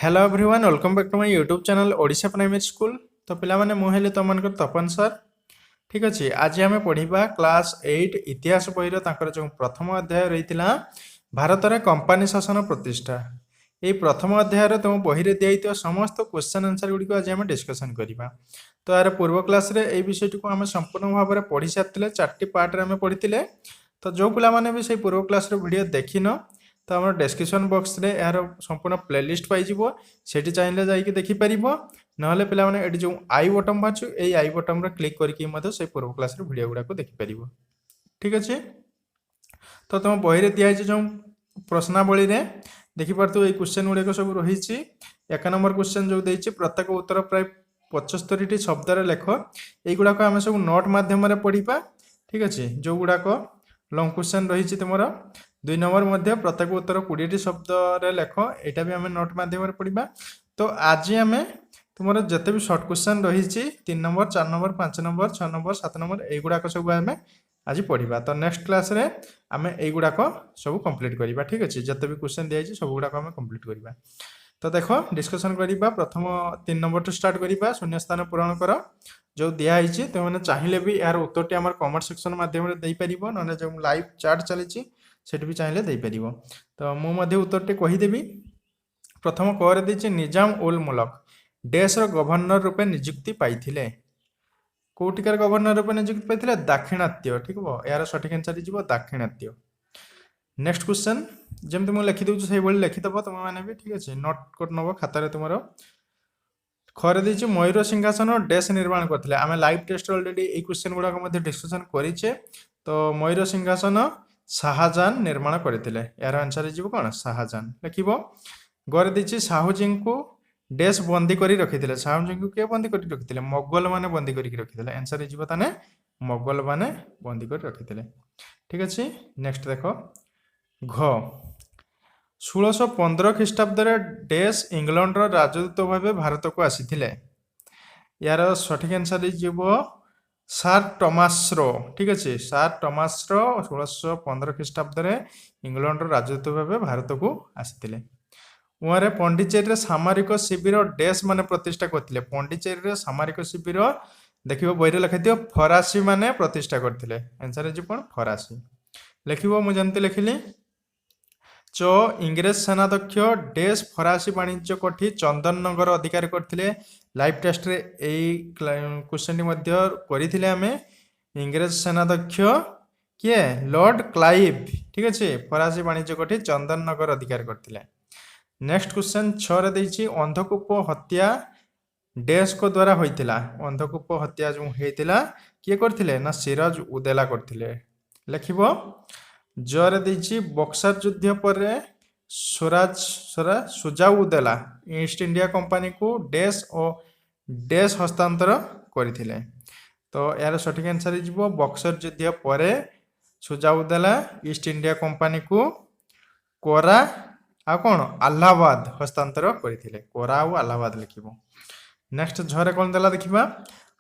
Hello everyone welcome back to my YouTube channel Odisha primary school. तो पिला माने मु हेले तुम तपन सर। ठीक अच्छे आज आम पढ़ा क्लास 8 इतिहास बही जो प्रथम अध्याय रही भारत में कंपानी शासन प्रतिष्ठा। ये प्रथम अध्याय तुम बही में दिखाई समस्त क्वेश्चन आंसर गुड़िक आज आम डिस्कसन करवा। तो यार पूर्व क्लास रे ये विषय को आम संपूर्ण भाव में पढ़ी सारी 4टी पार्ट में पढ़ी। तो जो पिलाने भी से पूर्व क्लास वीडियो देखिन तो आम डिस्क्रिप्शन बॉक्स रे यार संपूर्ण प्लेलिस्ट पाइजिवो सेठी चाहिए जाइए देखिपर ना पे जो आई बटन बाहर ये आई बटन क्लिक करके से पूर्व क्लास वीडियो गुड़ाक देखिपर। ठीक अच्छे तो तुम बही में दिखाई जो प्रश्नावली रे देखिपु ये क्वेश्चन गुड़ाक सब रही। 1 नंबर क्वेश्चन जो देती प्रत्येक उत्तर प्राय 75 शब्द लेख युड़ाक आम सब नोट मध्यम पढ़ा। ठीक अच्छे जो गुड़ाक लंग क्वेश्चन रही तुम 2 नंबर प्रत्येक उत्तर 20 शब्द लेख यहाँ भी आम नोट मध्यम पढ़ा। तो आज आम तुम जिते भी सर्ट क्वेश्चन रही 3 number 4 number 5 number 6 number 7 number युड़ाक सब आम आज पढ़ा। तो नेक्स्ट क्लास रे आम युड़ाक सब कंप्लीट करवा। ठीक अच्छे जिते भी क्वेश्चन दिखाई सब गुड़ाक आम कंप्लीट करवा। तो देख डिस्कसन करवा प्रथम 3 नंबर टू स्टार्ट करवा शून्य स्थान पूरण कर जो दिखाई तुमने चाहिए भी यार उत्तर आम कमेंट सेक्शन मध्यम ना जो लाइव चार्ट चली सेठी भी चाहिए देपर। तो मुझे उत्तर कहीदेवी। प्रथम कर दी निजाम उल मुल्क देश गवर्नर रूपे नियुक्ति पाई कौटिकार गवर्नर रूपे नियुक्ति पाई दाक्षिणात्य। ठीक है यार सठिक आंसर हो दाक्षिणात्य। नेक्स्ट क्वेश्चन जमी मुझे लिखिदे से लिखिदेव तुम मैंने भी। ठीक अच्छे नोट कर नब खातार तुम खरे दी मयूर सिंहासन डेस निर्माण करते आम लाइव टेस्ट अलरेडी ये क्वेश्चन गुड़ाक डिस्कसन करें। तो मयूर सिंहासन शाहजहान निर्माण करते यार आंसर हो कौन शाहजहान लिख गरे दी साहूजी को डेस बंदी कर रखी साहूजी को किए बंदी कर रखी मोगल मैंने बंदी कर रखी आंसर हो मोगल मैंने बंदी कर रखी। ठीक अच्छे नेक्स्ट देख घ 1615 ख्रीष्टाब्द डेस इंग्लैंड राजदूत भाव भारत को आसी यार सठिक आंसर हो सार टमासरो। ठीक अच्छे सार टमासरो 1615 ख्रीष्टाब्द इंग्लैंड राजदूत भाव भारत को आसी उहाँ पंडिचेरी सामरिक शिविर डेस मान प्रतिष्ठा करते पंडिचेरी सामरिक शिविर देख बही लिखी फरासी माने प्रतिष्ठा करते आंसर हो कौन फरासी लिख मुझे लिखिली चो इंग्रेज सेनाध्यक्ष डेस फरासी वाणिज्य कोठी चंदननगर अधिकार करते लाइव टेस्ट रे क्वेश्चन करते आम इंग्रेज सेनाध्यक्ष किए लॉर्ड क्लाइव। ठीक अच्छे फरासी वाणिज्य कोठी चंदननगर अधिकार करते। नेक्स्ट क्वेश्चन 6 रे अंधकूप हत्या डेस को द्वारा होता अंधकूप हत्या जो होता किए करते ना सिराज उदेला करते लिख जरे दी बक्सर युद्ध पर स्वराज सुजाउदेला ईस्ट इंडिया कंपनी को डेस और डेस हस्तांतर करथिले। तो यार सठिक आंसर हो बक्सर युद्ध पर सुजाउदेला ईस्ट इंडिया कंपनी को कोरा आ कौन अलाहाबाद हस्तांतर करथिले कोरा और अलाहाबाद लिख। नेक्स्ट झरे कौन देला देखिबा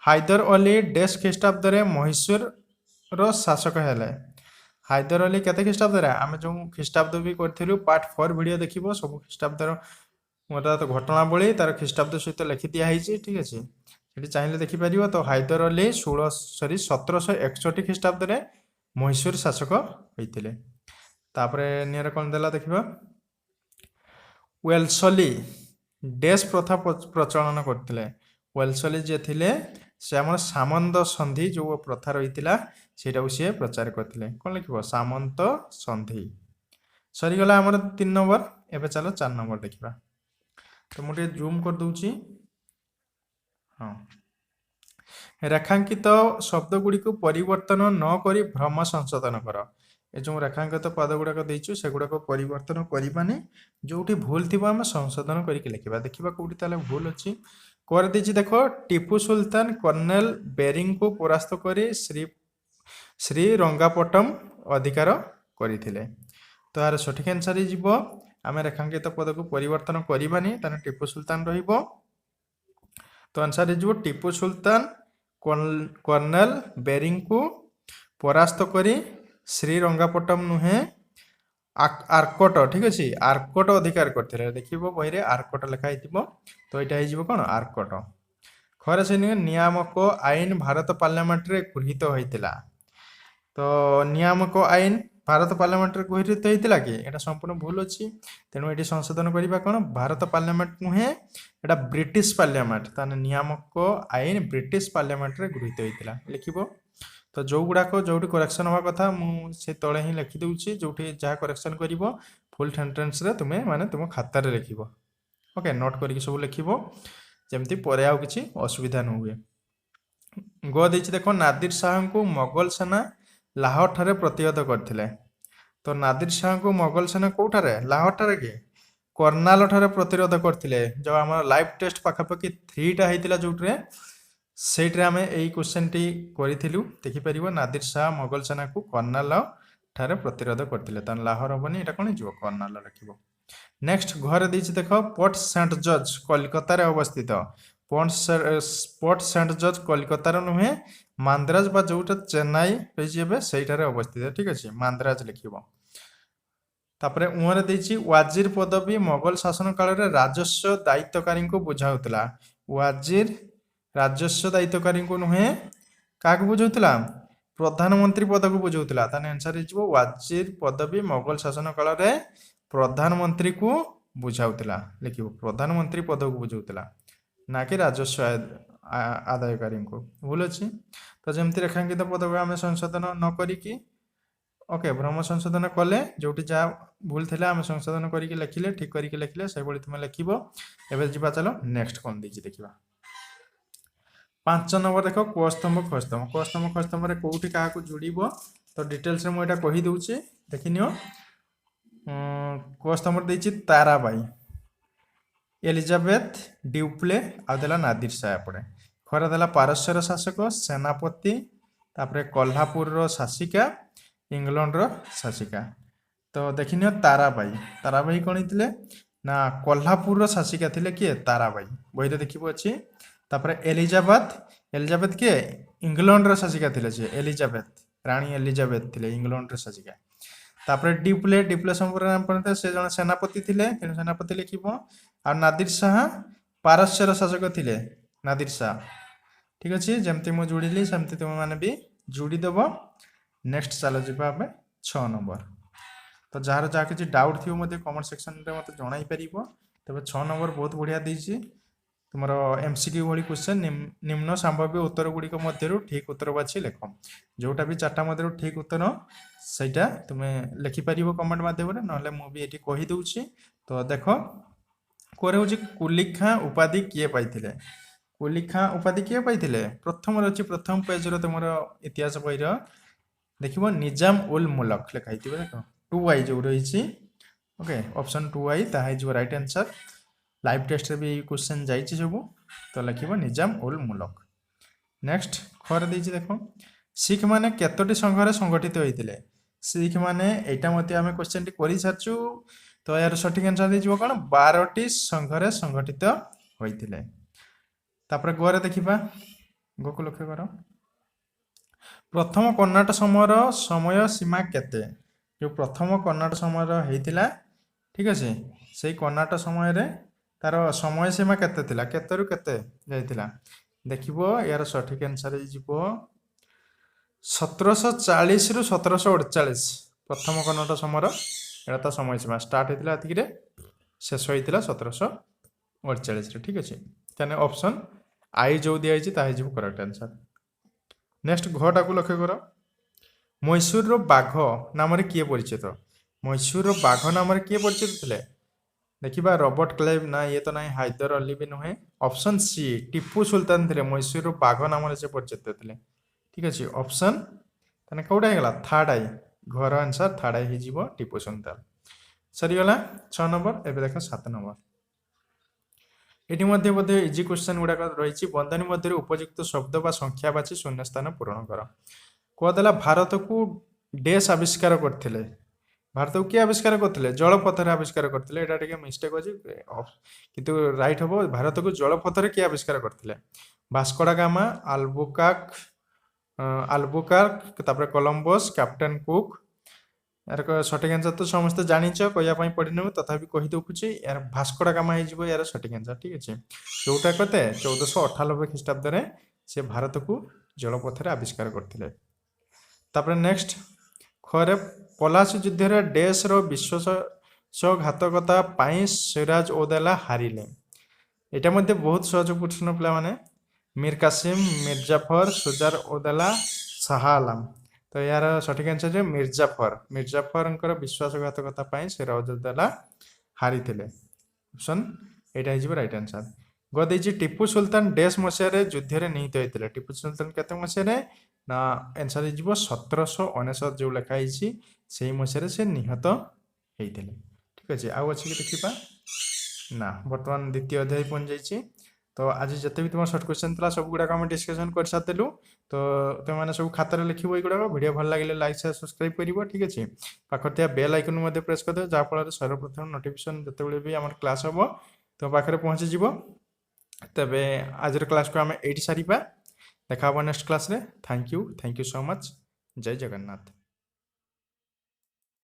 हैदर अली डेस ख्रीष्टाब्द मैसूर रो शासक हेले हैदर अली केते ख्रीष्टाब्द आम जो ख्रीष्टाब्द भी करूँ पार्ट 4 वीडियो देख सब ख्रीष्टाब्दर तो घटनावली तार ख्रीष्टाब्द सहित लिखि दिखाई। ठीक अच्छे ये चाहिए देखिपर। तो हैदर अली 1761 ख्रीष्टाब्द मैसूर शासक होते। नियर कौन देला देखा वेल्सली डेस प्रथा प्रचलन करते वेल्सली जे थे से आम सामंत संधि जो प्रथा रही से सी प्रचार करते कौन लिख सामंत संधि सरीगला आमर 3 नंबर। एवं चलो 4 नंबर देखा। तो मुझे जूम कर दूची। हाँ रेखांकित शब्द गुड़ी को परिवर्तन न करी भ्रम संशोधन कर ये जो रेखांकित पद गुड़ाक देचु से गुड़ाक परिवर्तन करवानी जो भूल थी आम संशोधन करके लिखा देखा कौटी ताले भूल अच्छी कर दी देख टीपू सुल्तान कर्नेल बेरिंग को परास्त कर श्री रंगापटम अधिकार करते। तो यार सठिक आंसर हो आम रेखांकित पद को परिवर्तन करवानी टीपू सुल्तान रहिबो। तो आंसर हो टीपू सुल्तान कर्नेल बेरिंग को परास्त करी श्री रंगापटम नुहे आर्कोट ठीक अच्छे आर्कोट अधिकार करते देखिए बही रे आर्कोट लिखाई तो यहाँ हो कौन आर्कोट खर से नियामक आईन भारत पार्लियामेंट रे गृहीत होता तो नियामक आईन भारत पार्लियामेंट रे गृहीत होता कि यहाँ संपूर्ण भूल अच्छी तेणु ये संशोधन करवा कौन भारत पार्लियामेंट नुहे यहाँ ब्रिटिश पार्लियामेंट ताने नियामक आईन ब्रिटिश पार्लियामेंट रे गृहीत होता लिखिबो तो जो गुड़ाक जो करेक्शन हवा कथा मुझे तले ही लिखिदे जो जहाँ करेक्शन कर फुल सेंटेंस रे तुम्हें माने तुम खातार लिख ओके नोट करके सब लिख जमती पर आउ किसी असुविधा न हुए ग देछि देखो नादिर शाह को मोगल सेना लाहौर ठारे प्रतिहत करथिले तो नादिर शाह को मोगल सेना कोठारे लाहौर ठारे कि कर्नाल ठारे प्रतिरोध करथिले जो आम लाइव टेस्ट पाखापाखि 3टा होता जो सेट्रे आम यही क्वेश्चन टी करूँ देखिपर नादिर शाह मोगल सेना को कर्नाल ठारे प्रतिरोध करते लाहौर हेनी यहाँ कौन हो कर्नाल रखिब नेक्स्ट घर देख पोर्ट सेंट जॉर्ज कोलकाता अवस्थित पोर्ट सेंट जॉर्ज कोलकातार नुहे मांद्राज बा जोटा चेन्नई रही से अवस्थित ठीक अच्छे मांद्राज लिखिब तापर उहरे देछि वाजिर पदवी मोगल शासन काल रे राजस्व दायित्वकारी को बुझाउतला वाजिर राजस्व दायित्वकारी को नुहे क्या बुझाउतला प्रधानमंत्री पद को बुझाउतला ताने आंसर हो वाजिर पदवी मोगल शासन काल रे प्रधानमंत्री को बुझाउतला लिखिबो प्रधानमंत्री पद को बुझाउतला ना कि राजस्व आदायकारी को भूल अच्छी तो जमती रेखांकित पद को आम संशोधन न करिकी ओके भ्रम संशोधन कले जो जहाँ भूल थे आम संशोधन करके लिखिले ठीक करके लिखिले से तुम लिख एवं जा चलो नेक्स्ट कौन देछि देखिबा 5 नंबर देख कस्तंभ खस्तंभ कस्तंभ खस्तंभ कौटी क्या जोड़ब तो डिटेल्स में मुझे कही दूची देखि नियो कस्तंभ देछि ताराबाई एलिजाबेथ ड्यूप्ले आदेला नादिर शाह पड़े खरा देला पारस्यर शासक सेनापति तापर कोल्हापुर शासिका इंग्लैंड शासिका तो देखिनियो ताराबाई कौन होते ना कोल्हापुर शासिका थिले किए ताराबाई बही देखिबो अच्छी तापर एलिजाबेथ किए इंग्लैंड शासिका थिले जे एलिजाबेथ रानी एलिजाबेथ थिले इंग्लैंड शासिका तापर डिप्ले संपर्क से जन सेनापति थिले तेणु सेनापति लिखिबो आ नादिर शाह पारस्यर शासक थिले नादिर शाह ठीक अच्छे जमती मुझे जोड़िली सेमती तुम मैंने भी जोड़ीदेव नेक्स्ट चलो जी 6 नंबर तो जार जहाँ किसी डाउट थी मत कमेंट सेक्शन में मत जन पार तेज 6 नंबर बहुत बढ़िया देती तुम एमसीक्यू भली क्वेश्चन निम्न संभाव्य उत्तर गुड़िक मध्य ठीक उत्तर बाछी लेख जोटा भी 4टा मध्य ठीक उत्तर सहीटा तुम्हें लिखिपर कमेंट मध्यम ना मुझे ये कहीदे तो देख कौन हूँ कुलिखा उपाधि किए पाई कुलिखा उपाधि किए पाई प्रथम अच्छी प्रथम पेज तुम इतिहास बही देखिए निजाम उल मुल्क लिखाई देख 2i जो रही ओके ऑप्शन 2i ताहा राइट आंसर लाइव टेस्ट भी क्वेश्चन जाइए सब तो लिखिब निजाम उल मुल्क नेक्स्ट खर देछि देखो सिख माने केतोटी संघरे संगठित होइतिले सिख माने एटा मते आमे क्वेश्चन टी करि सारछु तो यार सठिक आंसर देजिबो कोन 12टी संघरे संगठित होइतिले तापर गोरे देखिबा गोको लक्ष्य करो प्रथम कर्णाट समय सीमा केते जो प्रथम कर्णाट समय होइतिला ठीक अछि सेही कर्णाट समय रे तार समय सीमा केते थिला केते रु केते जाइतिला देखिबो यार सठिक आंसर हो 1740 रु 1748 प्रथम कर्णाट समय एटा तो समय सीमा स्टार्ट होइतिला एतिकिरे शेष होइतिला 1748 रे ठीक अछि ताने ऑप्शन आई जो दिया जाइए ताहा हिजो करेक्ट आंसर नेक्स्ट घटा को लक्ष्य कर मैसूर रो बाघ नाम किए परिचित मैसूर रो बाघ नाम किए परिचित थे देखिबा रॉबर्ट क्लाइव ना ये तो ना हैदर अली भी नुहे ऑप्शन सी टीपू सुल्तान थे मैसूर रो बाघ नाम से परिचित थे ठीक अच्छे ऑप्शन ताने कौटा होगा थर्ड आई घर आंसर थर्ड आई हो टीपू सुल्तान सरीगला 6 नंबर एवं देख 7 नंबर ये बोधे इजी क्वेश्चन गुड़ाक रही बंधनी मध्य उपयुक्त शब्द व संख्या बाची शून्य स्थान पूरण कर कहदेला भारत को डेस आविष्कार करते भारत को किए आविष्कार करते जलपथर आविष्कार करते यहाँ मिस्टेक अच्छी किंतु राइट हम भारत को जलपथर किए आविष्कार करते भास्कोडा गामा आल्बुकार्क तापर कोलंबस कैप्टेन कुक यार सठिक आंसर तो समस्त जानिच कहवाई पड़ने तथापि कही देखुची यार भास्कोडा गामा हो यार सठिक आंसर ठीक अच्छे जोटा कहते 1498 ख्रीटाब्द से भारत को जलपथ में आविष्कार करते नेक्स्ट खरे पलासी युद्ध डेश विश्वासघातकता सिराज ओदेला हारिले यहाँ मध्य बहुत सहज प्रश्न पे मीर कासिम मिर्जाफर सुजार ओदेला शाह आलम तो यार सठिक आंसर है मिर्जाफर विश्वासघातकता सिराज ओदेला हारी ऑप्शन एटा हो right answer गदे Tipu Sultan dash मसीह युद्ध में निहित होते टीपू सुल्तान केते मसीह ना आंसर हो 1799 जो लिखाई से मसीह से निहत होते ठीक अच्छे आउ अच्छे देखा ना बर्तमान द्वितीय अध्याय पहुंच जाइए तो आज जिते भी तुम सर्ट क्वेश्चन था सब गुड़ाक आम डिस्कसन कर सारूँ तो तुमने सब खातार लिखो युवा वीडियो भल लगे लाइक शेयर सब्सक्राइब कर ठीक अच्छे पाखे बेल आइकन प्रेस कर जहाँफल सर्वप्रथम नोटिफिकेशन जिते भी आम क्लास हम तो पाखे पहुँचीज तेरे आज क्लास को आम ये सारिबा देखा नेक्स्ट क्लास रे थैंक यू सो मच जय जगन्नाथ।